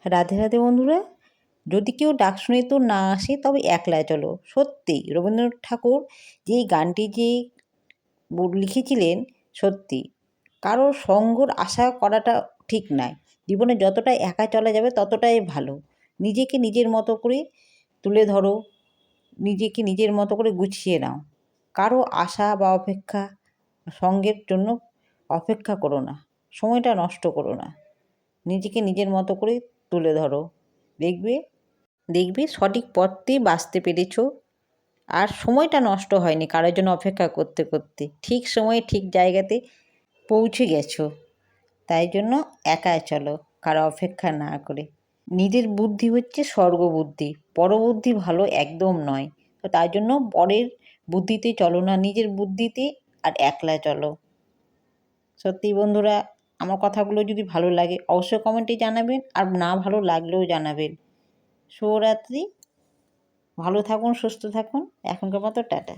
রাধে রাধে বন্ধুরা, যদি কেউ ডাক শুনে তো না আসে তবে একলা চলো। সত্যি রবীন্দ্রনাথ ঠাকুর যে এই গানটি যে লিখেছিলেন, সত্যি কারোর সঙ্গর আশা করাটা ঠিক নয়। জীবনে যতটা একা চলা যাবে ততটাই ভালো। নিজেকে নিজের মতো করে তুলে ধরো, নিজেকে নিজের মতো করে গুছিয়ে নাও। কারো আশা বা অপেক্ষা সঙ্গের জন্য অপেক্ষা করো না, সময়টা নষ্ট করো না। নিজেকে নিজের মতো করে তুলে ধরো, দেখবে দেখবে সঠিক পথেই বাঁচতে পেরেছ। আর সময়টা নষ্ট হয়নি কারোর জন্য অপেক্ষা করতে করতে, ঠিক সময়ে ঠিক জায়গাতে পৌঁছে গেছো। তাই জন্য একা চলো, কারো অপেক্ষা না করে। নিজের বুদ্ধি হচ্ছে স্বর্গবুদ্ধি, পরবুদ্ধি ভালো একদম নয়। তো তাই জন্য পরের বুদ্ধিতে চলো না, নিজের বুদ্ধিতে আর একলা চলো। সত্যি বন্ধুরা, আমার কথাগুলো যদি ভালো লাগে অবশ্যই কমেন্টে জানাবেন, আর না ভালো লাগলেও জানাবেন। শুভরাত্রি, ভালো থাকুন, সুস্থ থাকুন, এখনকার মতো টাটা।